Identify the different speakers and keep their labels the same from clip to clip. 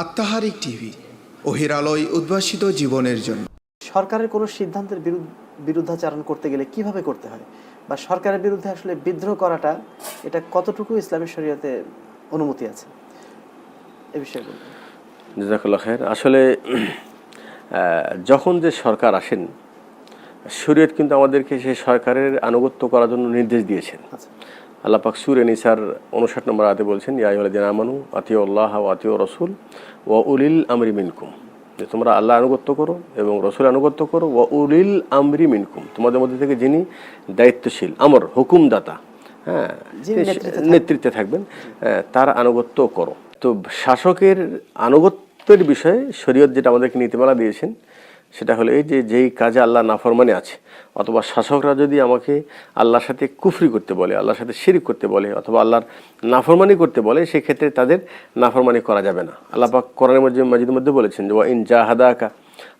Speaker 1: আত্মাহারিক TV, অহিরালয় উদ্ভাসিত জীবনের জন্য।
Speaker 2: সরকারের কোনো সিদ্ধান্তের বিরুদ্ধাচারণ করতে গেলে কিভাবে করতে হয়, বা সরকারের বিরুদ্ধে আসলে বিদ্রোহ করাটা এটা কতটুকু ইসলামী শরীয়তে অনুমতি আছে, এ বিষয়ে বলুন।
Speaker 3: জাযাকাল্লাহ খায়ের। আসলে যখন যে সরকার আসেন, শরীয়ত কিন্তু আমাদেরকে সেই সরকারের আনুগত্য করার জন্য নির্দেশ দিয়েছেন। আল্লাহ পাক সূরা নিসার 59 নম্বর আয়াতে বলছেন, ইয়া আইয়ুহাল্লাযীনা আমানু আতিউল্লাহ ওয়া আতিউর রাসূল ওয়া উলিল আমরি মিনকুম, যে তোমরা আল্লাহ আনুগত্য করো এবং রসুল আনুগত্য করো, ওয়া উলিল আমরি মিনকুম, তোমাদের মধ্যে থেকে যিনি দায়িত্বশীল, আমর হুকুমদাতা, হ্যাঁ, নেতৃত্বে থাকবেন, তার আনুগত্য করো। তো শাসকের আনুগত্যের বিষয়ে শরীয়ত যেটা আমাদেরকে নীতিমালা দিয়েছেন সেটা হলো এই যে, যেই কাজে আল্লাহ নাফরমানি আছে, অথবা শাসকরা যদি আমাকে আল্লাহর সাথে কুফরি করতে বলে, আল্লাহর সাথে শিরিক করতে বলে, অথবা আল্লাহর নাফরমানি করতে বলে, সেক্ষেত্রে তাদের নাফরমানি করা যাবে না। আল্লাহ পাক কোরআনের মাজিদের মধ্যে বলেছেন যে, ওয়া ইন জাহাদাকা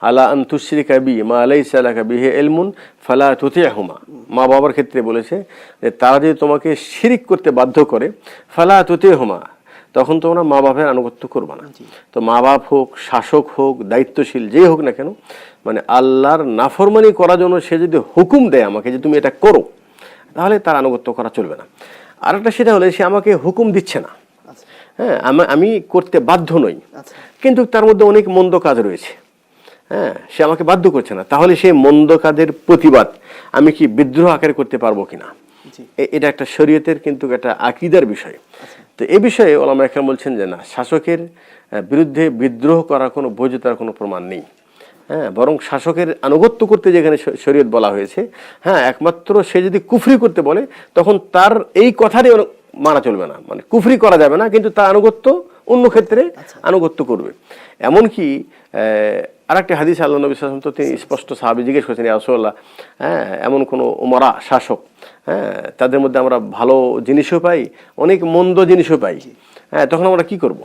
Speaker 3: আলা আন তুশরিকা বি মা লাইসা লাকা বিহি ইলমুন ফালা তুতি'হুমা। মা বাবার ক্ষেত্রে বলেছে যে তারা যদি তোমাকে শিরিক করতে বাধ্য করে, ফালা তুতি'হুমা, তখন তোমরা মা বাপের আনুগত্য করবা না। তো মা বাপ হোক, শাসক হোক, দায়িত্বশীল যেই হোক না কেন, মানে আল্লাহর নাফরমানি করার জন্য সে যদি হুকুম দেয় আমাকে যে তুমি এটা করো, তাহলে তার আনুগত্য করা চলবে না। আর একটা সেটা হলে সে আমাকে হুকুম দিচ্ছে না, হ্যাঁ, আমি করতে বাধ্য নই, কিন্তু তার মধ্যে অনেক মন্দ কাজ রয়েছে, হ্যাঁ, সে আমাকে বাধ্য করছে না, তাহলে সেই মন্দ কাজের প্রতিবাদ আমি কি বিদ্রোহ আকারে করতে পারবো কিনা, এটা একটা শরীয়তের কিন্তু একটা আকীদার বিষয়। তো এই বিষয়ে ওলামা একরাম বলছেন যে না, শাসকের বিরুদ্ধে বিদ্রোহ করার কোনো বৈধতার কোনো প্রমাণ নেই, হ্যাঁ, বরং শাসকের আনুগত্য করতে যেখানে শরীয়ত বলা হয়েছে, হ্যাঁ, একমাত্র সে যদি কুফরি করতে বলে তখন তার এই কথারই মানা চলবে না, মানে কুফরি করা যাবে না, কিন্তু তার আনুগত্য অন্য ক্ষেত্রে আনুগত্য করবে। এমনকি আরেকটি হাদিস আল্লাহ নবী সাল্লাল্লাহু আলাইহি ওয়াসাল্লাম, তো তিনি স্পষ্ট সাহাবী জিজ্ঞেস করেছেন, ইয়া রাসূলুল্লাহ, হ্যাঁ, এমন কোনো উমারা শাসক, হ্যাঁ, তাদের মধ্যে আমরা ভালো জিনিসও পাই, অনেক মন্দ জিনিসও পাই, হ্যাঁ, তখন আমরা কি করব?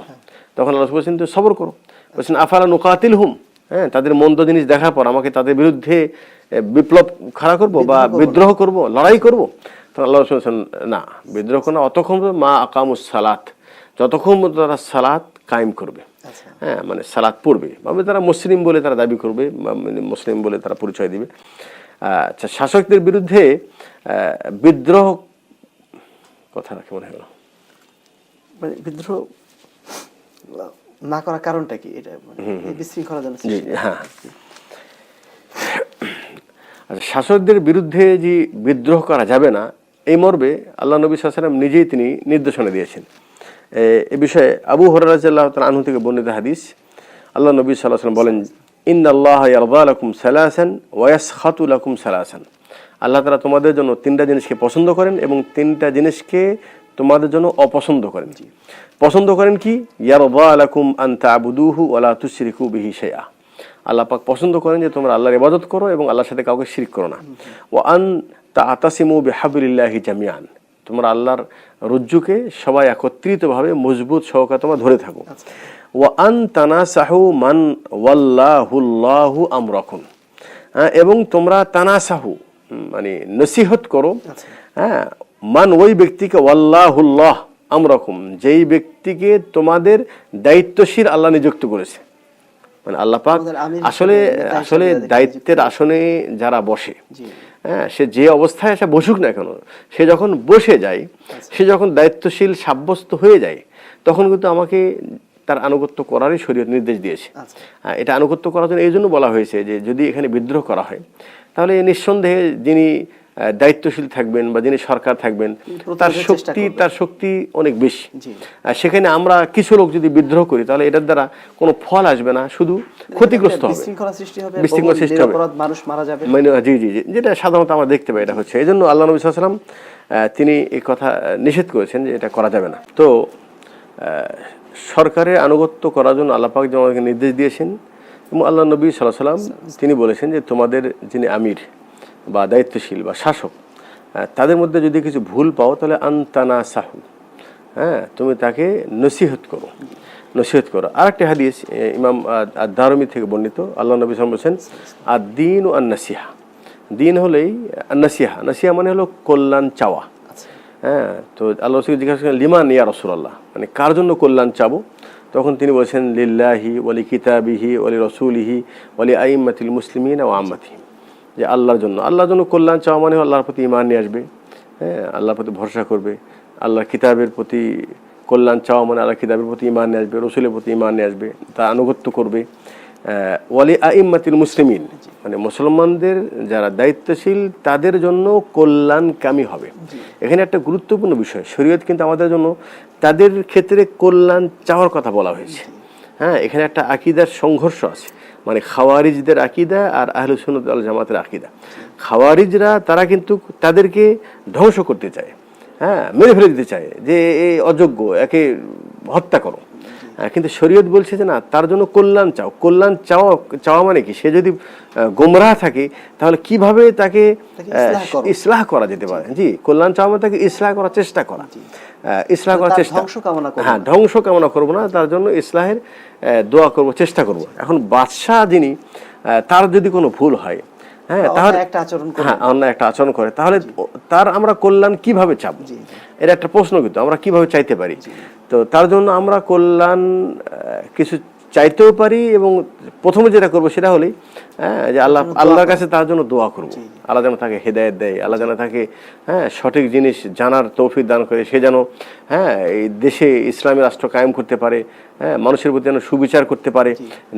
Speaker 3: তখন আল্লাহ বলছেন, তো সবর করো। বলছেন আফালা নুকাতিলহুম, হ্যাঁ, তাদের মন্দ জিনিস দেখার পর আমাকে তাদের বিরুদ্ধে বিপ্লব খাড়া করব বা বিদ্রোহ করব, লড়াই করব? তখন আল্লাহ বলছেন না, বিদ্রোহ করো না, অতক্ষণ মা আকামুস সালাত, যতক্ষণ তারা সালাত কায়েম করবে, হ্যাঁ, মানে সালাত পড়বে, মানে তারা মুসলিম বলে তারা দাবি করবে, মুসলিম বলে তারা পরিচয় দিবে। আচ্ছা, শাসকদের বিরুদ্ধে বিদ্রোহ কথা রাখে মনে হলো,
Speaker 2: মানে বিদ্রোহ না করার কারণটা কি, এটা বিশৃঙ্খলা জন্য?
Speaker 3: হ্যাঁ, আচ্ছা, শাসকদের বিরুদ্ধে যে বিদ্রোহ করা যাবে না, এই মর্মে আল্লাহ নবী সাল্লাল্লাহু আলাইহি ওয়াসাল্লাম নিজেই তিনি নির্দেশনা দিয়েছেন। এ বিষয়ে আবু হুরায়রা রাদিয়াল্লাহু তাআলা আনহু থেকে বর্ণিত হাদিস, আল্লাহ নবী সাল্লাল্লাহু আলাইহি ওয়াসাল্লাম বলেন, ইন্নাল্লাহা ইয়ারদা লাকুম সালাসান ওয়া ইয়াসখাতু লাকুম সালাসান, আল্লাহ তাআলা তোমাদের জন্য তিনটা জিনিসকে পছন্দ করেন এবং তিনটা জিনিসকে তোমাদের জন্য অপছন্দ করেন। পছন্দ করেন কি? ইয়ারদা লাকুম আন তা'বুদুহু ওয়া লা তুশরিকু বিহি শাইআ, আল্লাহ পাক পছন্দ করেন যে তোমরা আল্লাহর ইবাদত করো এবং আল্লাহর সাথে কাউকে শিরক করো না। ওয়া আন তা'তাসিমু বিহাবলিল্লাহি জামিআন, তোমরা আল্লাহর রজ্জুকে সবাই একত্রিতভাবে মজবুত সহকারে তোমরা ধরে থাকো। ওয়া আন তানাসাহু মান ওয়াল্লাহুল্লাহু আমরাকুম, এবং তোমরা তানাসাহু মানে নসিহত করো, হ্যাঁ, মান ওই ব্যক্তিকে, ওয়াল্লাহুল্লাহ আমরাকুম, যেই ব্যক্তিকে তোমাদের দায়িত্বশীল আল্লাহ নিযুক্ত করেছে। মানে আল্লাহ পাক আসলে দায়িত্বের আসনে যারা বসে, হ্যাঁ, সে যে অবস্থায় এসে বসুক না কেন, সে যখন বসে যায়, সে যখন দায়িত্বশীল সাব্যস্ত হয়ে যায়, তখন কিন্তু আমাকে তার আনুগত্য করারই শরীয়ত নির্দেশ দিয়েছে। এটা আনুগত্য করার জন্য এই জন্য বলা হয়েছে যে যদি এখানে বিদ্রোহ করা হয়, তাহলে নিঃসন্দেহে যিনি দায়িত্বশীল থাকবেন বা যিনি সরকার থাকবেন, তার শক্তি অনেক বেশি। সেখানে আমরা কিছু লোক যদি বিদ্রোহ করি, তাহলে এটার দ্বারা কোনো ফল আসবে না, শুধু ক্ষতিগ্রস্ত হবে, বিশৃঙ্খলা সৃষ্টি হবে,
Speaker 2: মানুষ মারা যাবে।
Speaker 3: জি জি জি, যেটা সাধারণত আমরা দেখতে পাই, এটা হচ্ছে। এই জন্য আল্লাহ নবী সাল্লাল্লাহু আলাইহি ওয়াসাল্লাম তিনি এই কথা নিষেধ করেছেন যে এটা করা যাবে না। তো সরকারের আনুগত্য করার জন্য আল্লাহ পাক যেমন আমাকে নির্দেশ দিয়েছেন, এবং আল্লাহ নবী সাল্লাল্লাহু আলাইহি ওয়াসাল্লাম তিনি বলেছেন যে তোমাদের যিনি আমির বা দায়িত্বশীল বা শাসক, তাদের মধ্যে যদি কিছু ভুল পাও, তাহলে আনতানাসাহু, হ্যাঁ, তুমি তাকে নসিহত করো। আরেকটি হাদিস ইমাম আদ-দারমি থেকে বর্ণিত, আল্লাহ নবী সাল্লাল্লাহু আলাইহি ওয়াসাল্লাম বলেছেন, আদ-দীন ও আন-নাসিহা, দিন হলেই নাসিহা, নাসিহা মানে হলো কল্যাণ চাওয়া, হ্যাঁ। তো আল্লাহ জিজ্ঞাসা করেন, লিমান ইয়া রাসূলুল্লাহ, মানে কার জন্য কল্যাণ চাবো? তখন তিনি বলছেন লিল্লাহি ওয়ালি কিতাবিহি ওয়ালি রসুলিহি ওয়ালি আইম্মাতিল মুসলিমিন ওয়া আম্মাতিহিম, যে আল্লাহর জন্য কল্যাণ চাওয়া মানে আল্লাহর প্রতি ঈমান নিয়ে আসবে, হ্যাঁ, আল্লাহর প্রতি ভরসা করবে। আল্লাহর কিতাবের প্রতি কল্যাণ চাওয়া মানে আল্লাহ কিতাবের প্রতি ঈমান নিয়ে আসবে, রসুলের প্রতি ঈমান নিয়ে আসবে, তা আনুগত্য করবে। ওয়ালি আইম্মাতিল মুসলিমিন মানে মুসলমানদের যারা দায়িত্বশীল তাদের জন্য কল্যাণকামী হবে। এখানে একটা গুরুত্বপূর্ণ বিষয়, শরীয়ত কিন্তু আমাদের জন্য তাদের ক্ষেত্রে কল্যাণ চাওয়ার কথা বলা হয়েছে। হ্যাঁ, এখানে একটা আকীদার সংঘর্ষ আছে, মানে খাওয়ারিজদের আকীদা আর আহলুস সুন্নাত ওয়াল জামাতের আকীদা। খাওয়ারিজরা তারা কিন্তু তাদেরকে ধ্বংস করতে চায়, হ্যাঁ, মেরে ফেলে দিতে চায়, যে এই অযোগ্য, একে হত্যা করো। কিন্তু শরীয়ত বলছে যে না, তার জন্য কল্যাণ চাও। কল্যাণ চাওয়া মানে কি, সে যদি গোমরাহ থাকে তাহলে কিভাবে তাকে ইসলাহ করা যেতে পারে। জি, কল্যাণ চাওয়া মানে তাকে ইসলাহ করার চেষ্টা করা, ইসলাহ করার চেষ্টা, হ্যাঁ, ধ্বংস কামনা করবো না, তার জন্য ইসলাহের দোয়া করব, চেষ্টা করব। এখন বাদশাহ যিনি, তার যদি কোনো ভুল হয়, হ্যাঁ, তাহলে অন্যায় একটা আচরণ করে, তাহলে তার আমরা কল্যাণ কিভাবে চাবো, এটা একটা প্রশ্ন, কিন্তু আমরা কিভাবে চাইতে পারি। তো তার জন্য আমরা কল্যাণ কিছু চাইতেও পারি, এবং প্রথমে যেটা করবো সেটা হলেই যে আল্লাহর কাছে তার জন্য দোয়া করব, আল্লাহ যেন তাকে হেদায়েত দেয়, আল্লাহ যেন তাকে, হ্যাঁ, সঠিক জিনিস জানার তৌফিক দান করে, সে যেন, হ্যাঁ, এই দেশে ইসলামী রাষ্ট্র কায়েম করতে পারে, হ্যাঁ, মানুষের প্রতি যেন সুবিচার করতে পারে,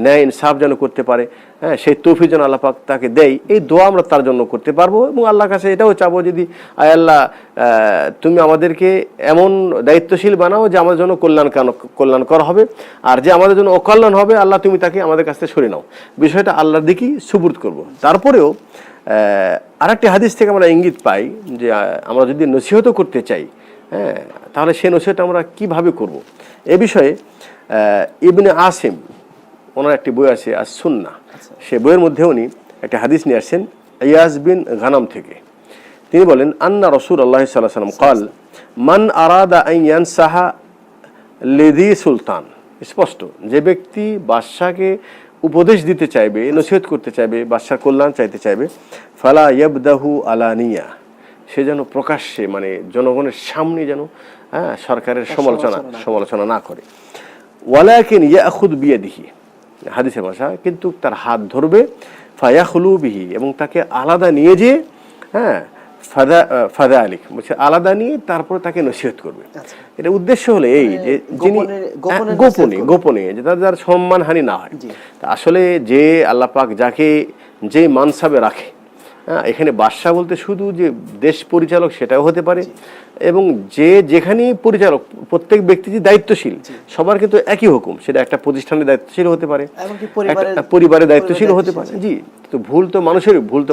Speaker 3: ন্যায় ইনসাফ যেন করতে পারে, হ্যাঁ, সেই তৌফিক যেন আল্লাহ পাক তাকে দেয়। এই দোয়া আমরা তার জন্য করতে পারবো, এবং আল্লাহর কাছে এটাও চাবো, যদি আয় আল্লাহ তুমি আমাদেরকে এমন দায়িত্বশীল বানাও যে আমাদের জন্য কল্যাণকর হবে, আর যে আমাদের জন্য অকল্যাণ হবে আল্লাহ তুমি তাকে আমাদের কাছ থেকে সরিয়ে নাও। বিষয়টা আল্লাহর দিকেই সুবুর্দ করব। তারপরেও আরেকটি হাদিস থেকে আমরা ইঙ্গিত পাই যে আমরা যদি নসিহত করতে চাই, হ্যাঁ, তাহলে সেই নসিহত আমরা কিভাবে করব। এ বিষয়ে ইবনে আসিম, ওনার একটি বই আছে আস সুন্নাহ, সে বইয়ের মধ্যে উনি একটা হাদিস নিয়ে আসছেন ইয়াজ বিন গানাম থেকে। তিনি বলেন, আন্না রাসূলুল্লাহ সাল্লাল্লাহু আলাইহি ওয়াসাল্লাম ক্বাল মান আরাদা আন ইয়ানসাহা লিযি সুলতান। স্পষ্ট, যে ব্যক্তি বাদশাকে উপদেশ দিতে চাইবে, নসিহত করতে চাইবে, বাদশার কল্যাণ চাইতে চাইবে, ফালা ইয়াবদাহু আলানিয়া, সে যেন প্রকাশ্যে, মানে জনগণের সামনে যেন, হ্যাঁ, সরকারের সমালোচনা না করে। ওয়ালাকিন ইয়াখুদ বিয়াদিহি, হাদিসের ভাষা, কিন্তু তার হাত ধরবে, ফায়াখলু বিহি, এবং তাকে আলাদা নিয়ে যেয়ে, হ্যাঁ, ফাদা আলিক বলছে, আলাদা নিয়ে তারপরে তাকে নসিহত করবে। এটা উদ্দেশ্য হলো এই যে যিনি গোপনে যে তার সম্মানহানি না হয়। আসলে যে আল্লাহ পাক যাকে যে মানসাবে রাখে, হ্যাঁ, এখানে বাদশা বলতে শুধু যে দেশ পরিচালক সেটাও হতে পারে, এবং যে যেখানেই পরিচালক, প্রত্যেক ব্যক্তি যে দায়িত্বশীল, সবার কিন্তু একই হুকুম, সেটা একটা প্রতিষ্ঠানের দায়িত্বশীল হতে পারে, পরিবারের দায়িত্বশীল হতে পারে। জি, তো ভুল তো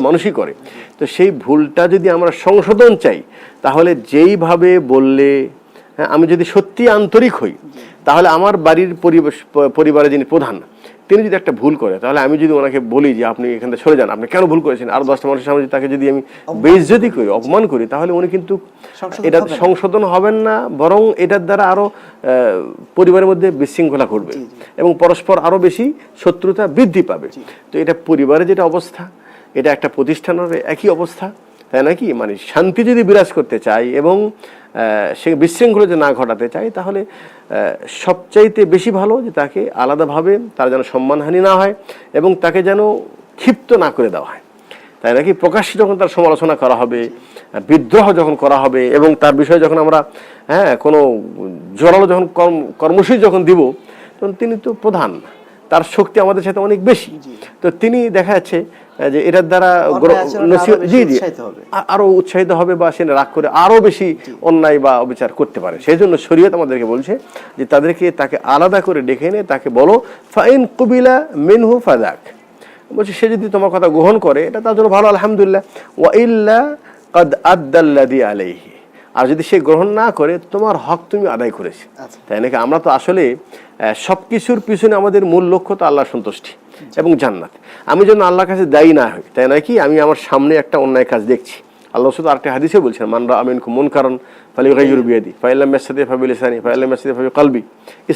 Speaker 3: মানুষই করে। তো সেই ভুলটা যদি আমরা সংশোধন চাই, তাহলে যেইভাবে বললে, হ্যাঁ, আমি যদি সত্যি আন্তরিক হই, তাহলে আমার বাড়ির পরিবারে যিনি প্রধান, তিনি যদি একটা ভুল করে, তাহলে আমি যদি ওনাকে বলি যে আপনি এখান থেকে সরে যান, আপনি কেন ভুল করেছেন, আর 10টা মানুষের সামনে তাকে যদি আমি বেইজ্জতি করি, অপমান করি, তাহলে উনি কিন্তু এটা সংশোধন হবেন না, বরং এটার দ্বারা আরো পরিবারের মধ্যে বিশৃঙ্খলা ঘটবে, এবং পরস্পর আরো বেশি শত্রুতা বৃদ্ধি পাবে। তো এটা পরিবারের যেটা অবস্থা, এটা একটা প্রতিষ্ঠানের একই অবস্থা, তাই নাকি? মানে শান্তি যদি বিরাজ করতে চাই এবং সে বিশৃঙ্খলা যে না ঘটাতে চাই, তাহলে সবচাইতে বেশি ভালো যে তাকে আলাদাভাবে, তার যেন সম্মানহানি না হয়, এবং তাকে যেন ক্ষিপ্ত না করে দেওয়া হয়, তাই নাকি? প্রকাশ্যে যখন তার সমালোচনা করা হবে, বিদ্রোহ যখন করা হবে, এবং তার বিষয়ে যখন আমরা, হ্যাঁ, কোনো জোরালো যখন কর্মসূচি যখন দিব, তখন তিনি তো প্রধান, তার শক্তি আমাদের সাথে অনেক বেশি। তো তিনি দেখা যাচ্ছে যে এটার দ্বারা আরো উৎসাহিত হবে, বা সে রাগ করে আরো বেশি অন্যায় বা অবিচার করতে পারে। সেই জন্য শরীয়ত আমাদেরকে বলছে যে তাকে আলাদা করে ডেকে এনে তাকে বলো, ফাইন কুবিলা মিনহু ফাদাক, বলছে সে যদি তোমার কথা গ্রহণ করে এটা তার জন্য ভালো, আলহামদুলিল্লাহ, ওয়া ইল্লা কাদ আদ্দাল্লাযী আলাইহি, আর যদি সে গ্রহণ না করে তোমার হক তুমি আদায় করেছে। তাই নাকি? আমরা তো আসলে সবকিছুর পিছনে আমাদের মূল লক্ষ্য তো আল্লাহর সন্তুষ্টি এবং জান্নাত। আমি যেন আল্লাহর কাছে দায়ী না হই, তাই নাকি? আমি আমার সামনে একটা অন্যায় কাজ দেখছি, আল্লাহ শুধু আরেকটা হাদিসে বলছেন, মান রাআ মিনকুম মুনকারান ফালিয়ুগাইয়িরহু বিয়াদিহি ফাইন লাম ইয়াসতাতি ফাবিলিসানিহি ফাইন লাম ইয়াসতাতি ফাবিকলবি।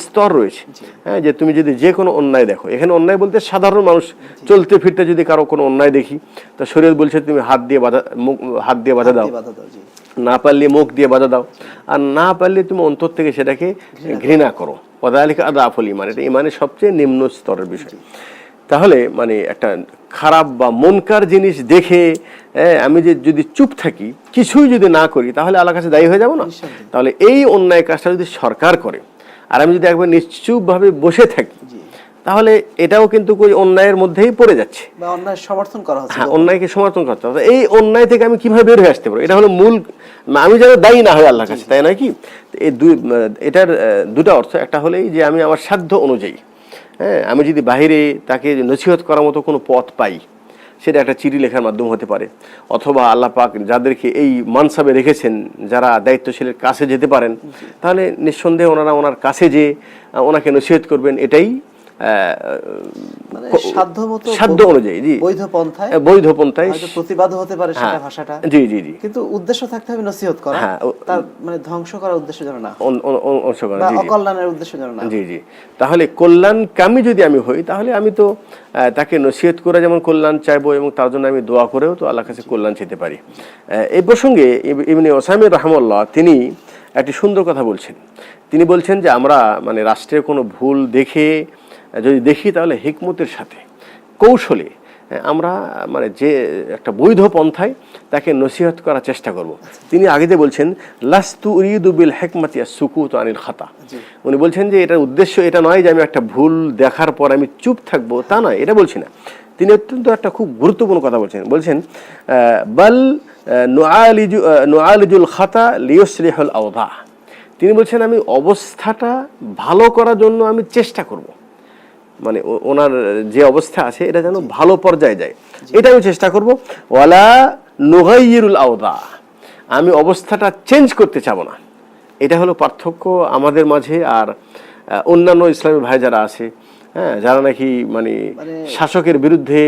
Speaker 3: স্তর রয়েছে, হ্যাঁ, যে তুমি যদি যে কোনো অন্যায় দেখো, এখানে অন্যায় বলতে সাধারণ মানুষ চলতে ফিরতে যদি কারো কোনো অন্যায় দেখি, তো শরীয়ত বলছে তুমি হাত দিয়ে বাধা দাও, না পারলে মুখ দিয়ে বাধা দাও, আর না পারলে তুমি অন্তর থেকে সেটাকে ঘৃণা করো, ওয়াযালিকা আযআফুল ঈমান, এটা ঈমানের সবচেয়ে নিম্ন স্তরের বিষয়। তাহলে মানে একটা খারাপ বা মুনকার জিনিস দেখে আমি যদি চুপ থাকি, কিছুই যদি না করি, তাহলে আল্লাহর কাছে দায়ী হয়ে যাব না? তাহলে এই অন্যায় কাজটা যদি সরকার করে আর আমি যদি একবার নিশ্চুপভাবে বসে থাকি, তাহলে এটাও কিন্তু ওই অন্যায়ের মধ্যেই পড়ে যাচ্ছে,
Speaker 2: বা অন্যায় সমর্থন করা হচ্ছে।
Speaker 3: হ্যাঁ, অন্যায়কে সমর্থন করতে হবে। এই অন্যায় থেকে আমি কিভাবে বের হয়ে আসতে পারবো, এটা হলো মূল। আমি যেন দায়ী না হয় আল্লাহর কাছে, তাই নয় কি? এই এটার দুটা অর্থ। একটা হলেই যে আমি আমার সাধ্য অনুযায়ী, হ্যাঁ, আমি যদি বাহিরে তাকে নসিহত করার মতো কোনো পথ পাই, সেটা একটা চিঠি লেখার মাধ্যম হতে পারে, অথবা আল্লাহ পাক যাদেরকে এই মানসাবে রেখেছেন, যারা দায়িত্বশীলের কাছে যেতে পারেন, তাহলে নিঃসন্দেহে ওনারা ওনার কাছে যে ওনাকে নসিহত করবেন, এটাই
Speaker 2: মানে সাধ্য
Speaker 3: অনুযায়ী, জি,
Speaker 2: বৈধ পন্থায় প্রতিবাদ হতে পারে সেটা ভাষাটা,
Speaker 3: জি জি জি,
Speaker 2: কিন্তু উদ্দেশ্য থাকতে হবে নসিহত করা, তার মানে ধ্বংস করার উদ্দেশ্য যেন না, অকল্যাণের উদ্দেশ্য যেন না।
Speaker 3: জি জি। তাহলে কল্যাণকামী যদি আমি হই, তাহলে আমি তো তাকে নসিহত করে যেমন কল্যাণ চাইবো, এবং তার জন্য আমি দোয়া করেও তো আল্লাহর কাছে কল্যাণ চাইতে পারি। এই প্রসঙ্গে ইবনে ওসাইমিন রাহিমাহুল্লাহ তিনি একটি সুন্দর কথা বলছেন। তিনি বলছেন যে আমরা মানে রাষ্ট্রের কোনো ভুল যদি দেখি, তাহলে হিকমতের সাথে, কৌশলে আমরা মানে যে একটা বৈধ পন্থায় তাকে নসিহত করার চেষ্টা করব। তিনি আগেতে বলছেন লাস্তু উরিদু বিল হিকমাতি আস-সুকুত আনিল খাতা। উনি বলছেন যে এটার উদ্দেশ্য এটা নয় যে আমি একটা ভুল দেখার পর আমি চুপ থাকবো, তা নয়, এটা বলছি না। তিনি অত্যন্ত একটা খুব গুরুত্বপূর্ণ কথা বলছেন বাল নুআলিজুল খাতা লিয়ুসলিহুল আওদা। তিনি বলছেন আমি অবস্থাটা ভালো করার জন্য আমি চেষ্টা করব, মানে ওনার যে অবস্থা আছে এটা যেন ভালো পর্যায়ে যায়, এটা আমি চেষ্টা করব। ওয়ালা নুগাইয়িরুল আওদা, আমি অবস্থাটা চেঞ্জ করতে চাবো না। এটা হলো পার্থক্য আমাদের মাঝে আর অন্যান্য ইসলামী ভাই যারা আছে, হ্যাঁ, যারা নাকি মানে শাসকের বিরুদ্ধে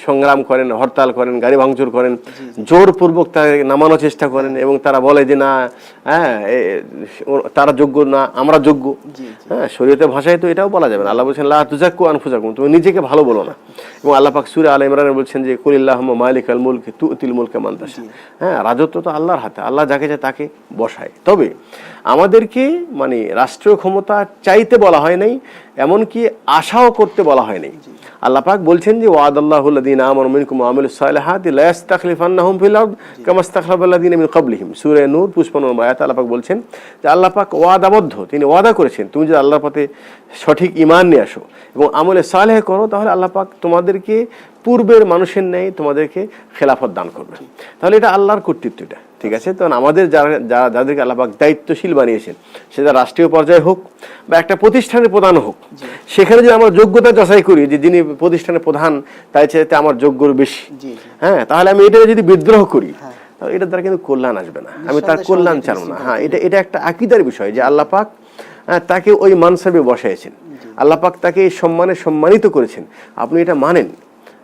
Speaker 3: সংগ্রাম করেন, হরতাল করেন, গাড়ি ভাঙচুর করেন, জোরপূর্বক তাকে নামানোর চেষ্টা করেন, এবং তারা বলে যে না, হ্যাঁ, তারা যোগ্য না, আমরা যোগ্য। হ্যাঁ, শরীয়তের ভাষায় তো এটাও বলা যাবে না। আল্লাহ বলছেন লা তুযাক্কু আনফুসাকুম, তুমি নিজেকে ভালো বলো না। এবং আল্লাহ পাক সূরা আলে ইমরানে বলছেন যে কুলিল্লাহুম্মা মালিকাল মুলক তুতিল মুলকা মান তাশা। হ্যাঁ, রাজত্ব তো আল্লাহর হাতে, আল্লাহ যাকে চায় তাকে বসায়। তবে আমাদেরকে মানে রাষ্ট্রীয় ক্ষমতা চাইতে বলা হয় নাই, এমনকি আশাও করতে বলা হয় নাই। আল্লাহ পাক বলছেন যে ওয়াদাল্লাহুল্লাযীনা আমানু মিনকুম ওয়া আমিলুস সালিহাতি লা ইস্তাখলিফান্নাহুম ফিল আরদ কামা ইস্তাখলাফাল্লাযীনা মিন ক্বাবলিহিম। সূরা নূর 55 নম্বর আয়াতে আল্লাহ পাক বলছেন যে আল্লাহ পাক ওয়াদাবদ্ধ, তিনি ওয়াদা করেছেন তুমি যদি আল্লাহর পথে সঠিক ঈমান নিয়ে আসো এবং আমলে সালেহ করো, তাহলে আল্লাহ পাক তোমাদেরকে পূর্বের মানুষের ন্যায় তোমাদেরকে খেলাফত দান করবেন। তাহলে এটা আল্লাহর কর্তৃত্ব, এটা ঠিক আছে। তখন আমাদের যাদেরকে আল্লাহ পাক দায়িত্বশীল বানিয়েছেন, সেটা রাষ্ট্রীয় পর্যায়ে হোক বা একটা প্রতিষ্ঠানের প্রধান হোক, সেখানে যদি আমরা যোগ্যতা যাচাই করি যে যিনি প্রতিষ্ঠানের প্রধান তাই চাইতে আমার যোগ্যর বেশি, হ্যাঁ, তাহলে আমি এটা যদি বিদ্রোহ করি, তাহলে এটার দ্বারা কিন্তু কল্যাণ আসবে না, আমি তার কল্যাণ চাইব না। হ্যাঁ, এটা একটা আকীদার বিষয় যে আল্লাহ পাক তাকে ওই মানসাবে বসাইছেন, আল্লাহ পাক তাকে এই সম্মানে সম্মানিত করেছেন, আপনি এটা মানেন।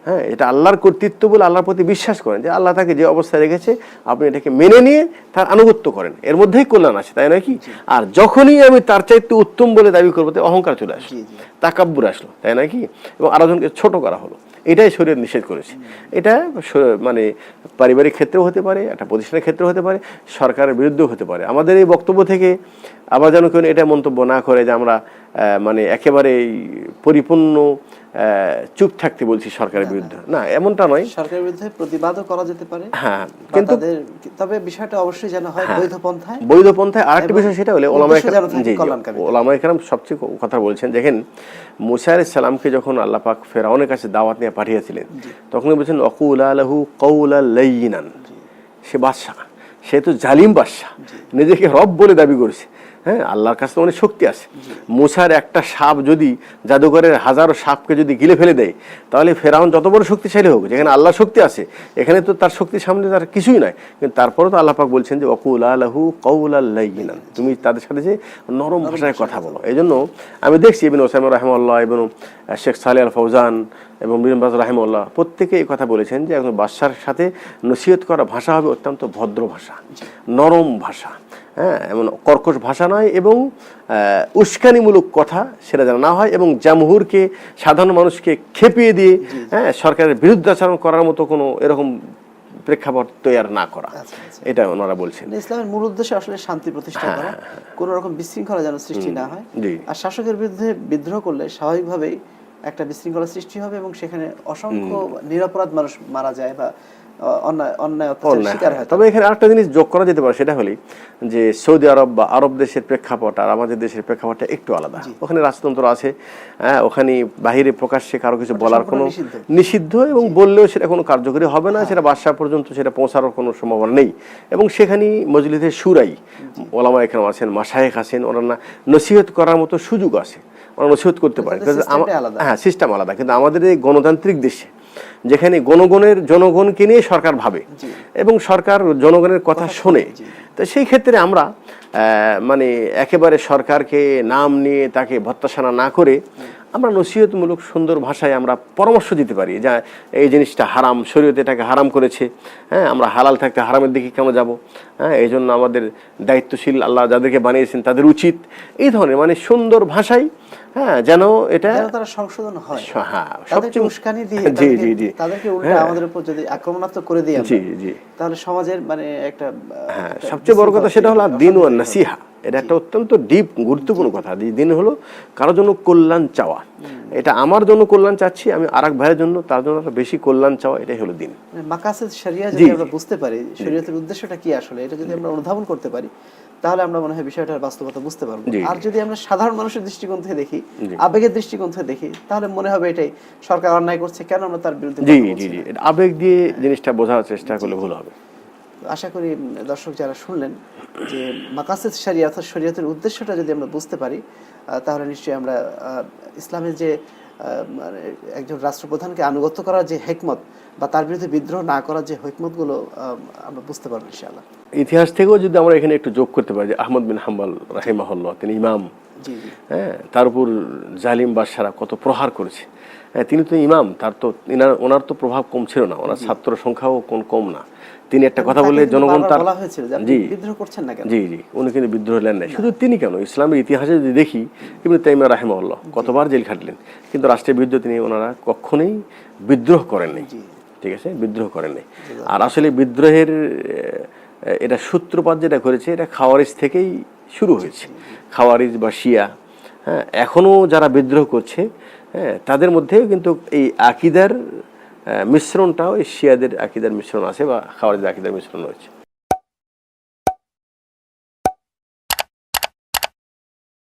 Speaker 3: হ্যাঁ, এটা আল্লাহর কর্তৃত্ব বলে আল্লাহর প্রতি বিশ্বাস করেন যে আল্লাহ তাকে যে অবস্থায় রেখেছে, আপনি এটাকে মেনে নিয়ে তার আনুগত্য করেন, এর মধ্যেই কল্যাণ আছে, তাই নয় কি? আর যখনই আমি তার চাইতে উত্তম বলে দাবি করবো, তাই অহংকার চলে আসলো, তাকাব্বুর আসলো, তাই নয় কি? এবং আরেকজনকে ছোট করা হলো, এটাই শরীয়ত নিষেধ করেছে। এটা মানে পারিবারিক ক্ষেত্রেও হতে পারে, একটা প্রতিষ্ঠানের ক্ষেত্রে হতে পারে, সরকারের বিরুদ্ধেও হতে পারে। আমাদের এই বক্তব্য থেকে আবার যেন কেউ এটা মন্তব্য না করে যে আমরা মানে একেবারে পরিপূর্ণ চুপ থাকতে বলছি সরকারের বিরুদ্ধে, না, এমনটা নয়।
Speaker 2: সরকারের বিরুদ্ধে প্রতিবাদও করা যেতে পারে,
Speaker 3: হ্যাঁ, কিন্তু
Speaker 2: তবে বিষয়টা অবশ্যই যেন হয় বৈধ পন্থায়।
Speaker 3: বৈধ পন্থায়। আরেকটা বিষয় সেটা হলো ওলামায়ে কেরাম সবচেয়ে কথা বলছেন। দেখেন, মুসা আলাইহিস সালামকে যখন আল্লাহ পাক ফেরাউনের কাছে দাওয়াত নিয়ে পাঠিয়েছিলেন, তখন বলছেন ওয়াকুলা লাহু কাওলাল লাইয়িনান। সে বাদশা, সে তো জালিম বাদশা, নিজেকে রব বলে দাবি করেছে। হ্যাঁ, আল্লাহর কাছে অনেক শক্তি আছে। মুসার একটা সাপ যদি জাদুঘরের হাজারো সাপকে যদি গিলে ফেলে দেয়, তাহলে ফেরাউন যত বড় শক্তিশালী হোক, যেখানে আল্লাহর শক্তি আছে, এখানে তো তার শক্তির সামনে তার কিছুই নয়। কিন্তু তারপরেও তো আল্লাহ পাক বলছেন যে ওয়াকুলা লাহু কাওলাল লাইয়িনান, তুমি তাদের সাথে যে নরম ভাষায় কথা বলো। এই জন্য আমি দেখছি ইবনে ওসাইমিন রাহিমাহুল্লাহ এবং শেখ সালেহ আল ফৌজান এবং বিন বাজ রাহিমাহুল্লাহ প্রত্যেকে এই কথা বলেছেন যে একজন বাদশার সাথে নসিহত করা ভাষা হবে অত্যন্ত ভদ্র ভাষা, নরম ভাষা, হ্যাঁ, এমন কর্কশ ভাষা নয়, এবং উস্কানিমূলক কথা সেটা যেন না হয়, এবং জামহুরকে, সাধারণ মানুষকে খেপিয়ে দিয়ে, হ্যাঁ, সরকারের বিরুদ্ধাচরণ করার মতো কোনো এরকম প্রেক্ষাপট তৈরি না করা, এটা ওনারা বলছেন।
Speaker 2: ইসলামের মূল উদ্দেশ্য আসলে শান্তি প্রতিষ্ঠা করা, কোনো রকম বিশৃঙ্খলা যেন সৃষ্টি না হয়। আর শাসকের বিরুদ্ধে বিদ্রোহ করলে স্বাভাবিকভাবেই একটা বিশৃঙ্খলা সৃষ্টি হবে এবং সেখানে অসংখ্য নিরপরাধ মানুষ মারা যায় বা অন্যায় অত্যাচারের শিকার হয়।
Speaker 3: তবে এখানে আরেকটা জিনিস যোগ করা যেতে পারে, সেটা হলে যে সৌদি আরব বা আরব দেশের প্রেক্ষাপট আর আমাদের দেশের প্রেক্ষাপটটা একটু আলাদা। ওখানে রাজতন্ত্র আছে, ওখানে বাহিরে প্রকাশ্যে কারো কিছু বলার কোনো নিষিদ্ধ, এবং বললেও সেটা কোনো কার্যকরী হবে না, সেটা বাদশা পর্যন্ত সেটা পৌঁছানোর কোনো সম্ভাবনা নেই। এবং সেখানে মজলিসে শুরাই ওলামা একরাম আছেন, মাশায়েখ আছেন, ওনারা নসিহত করার মতো সুযোগ আছে, ওরা নসিহত করতে পারে। হ্যাঁ, সিস্টেম আলাদা। কিন্তু আমাদের এই গণতান্ত্রিক দেশে যেখানে জনগণকে নিয়ে সরকার ভাবে এবং সরকার জনগণের কথা শোনে, তো সেই ক্ষেত্রে আমরা মানে একেবারে সরকারকে নাম নিয়ে তাকে ভর্ৎসনা না করে আমরা নসিহতমূলক সুন্দর ভাষায় আমরা পরামর্শ দিতে পারি যে এই জিনিসটা হারাম, শরীয়ত এটাকে হারাম করেছে, হ্যাঁ, আমরা হালাল থাকতে হারামের দিকে কেন যাব, হ্যাঁ, এই জন্য আমাদের দায়িত্বশীল আল্লাহ যাদেরকে বানিয়েছেন তাদের উচিত, এই ধরনের মানে সুন্দর ভাষায়, হ্যাঁ, যেন এটা
Speaker 2: তারা সংশোধন হয়।
Speaker 3: হ্যাঁ,
Speaker 2: সবচেয়ে উস্কানি দিয়ে তাদেরকে উল্টা আমাদের উপর যদি আক্রমণাত্মক করে দিই তাহলে সমাজের মানে একটা
Speaker 3: সবচেয়ে বড় কথা সেটা হলো দিন ও নাসিহা। এটা একটা অত্যন্ত ডিপ গুরুত্বপূর্ণ কথা। দিন হলো কারোর জন্য কল্যাণ চাওয়া। এটা আমার জন্য কল্যাণ চাচ্ছি, আমি আরেক ভাইয়ের জন্য তার জন্য বেশি কল্যাণ চাওয়া, এটাই হলো দিন।
Speaker 2: মাকাসিদ শরিয়া যদি আমরা বুঝতে পারি, শরীয়তের উদ্দেশ্যটা কি আসলে, এটা যদি আমরা অনুধাবন করতে পারি, তাহলে আমরা মনে হয় বিষয়টার বাস্তবতা বুঝতে পারবো। আর যদি আমরা সাধারণ মানুষের দৃষ্টিকোণ থেকে দেখি, আবেগের দৃষ্টিকোণ থেকে দেখি, তাহলে মনে হবে এটাই সরকার অন্যায় করছে, কেন আমরা তার বিরুদ্ধে
Speaker 3: জি জি জি আবেগ দিয়ে জিনিসটা বোঝার চেষ্টা করলে ভুল হবে।
Speaker 2: আশা করি দর্শক যারা শুনলেন যে মাকাসিদ শরিয়া অর্থাৎ শরীয়তের উদ্দেশ্যটা যদি আমরা বুঝতে পারি, তাহলে নিশ্চয়ই আমরা ইসলামের যে একজন রাষ্ট্রপ্রধানকে আনুগত্য করার যে হিকমত বা তার বিরুদ্ধে বিদ্রোহ না করার যে হিকমতগুলো আমরা বুঝতে পারবো ইনশাআল্লাহ।
Speaker 3: ইতিহাস থেকেও যদি আমরা এখানে একটু যোগ করতে পারি যে আহমদ বিন হাম্বল রাহিমাহুল্লাহ, তিনি ইমাম, হ্যাঁ, তার উপর জালিম বাদশারা কত প্রহার করেছে, হ্যাঁ, তিনি তো ইমাম, তার তো ওনার তো প্রভাব কম ছিল না, ওনার ছাত্র সংখ্যাও কম না। তিনি একটা কথা বলে জনগণ তার জি উনি কিন্তু বিদ্রোহ হলেন না। শুধু তিনি কেন, ইসলামের ইতিহাসে যদি দেখি ইবনে তাইমিয়া রাহিমাহুল্লাহ কতবার জেল খাটলেন, কিন্তু রাষ্ট্রের বিরুদ্ধে তিনি ওনারা কখনোই বিদ্রোহ করেন নাই। ঠিক আছে, বিদ্রোহ করেন নাই। আর আসলে বিদ্রোহের এটা সূত্রপাত যেটা করেছে এটা খাওয়ারিজ থেকেই শুরু হয়েছে। খাওয়ারিজ বা শিয়া, হ্যাঁ, এখনো যারা বিদ্রোহ করছে, হ্যাঁ, তাদের মধ্যেও কিন্তু এই আকিদার মিশ্রণটাও, এই শিয়াদের আকিদার মিশ্রণ আছে বা খাওয়ারিজের আকিদার মিশ্রণ রয়েছে।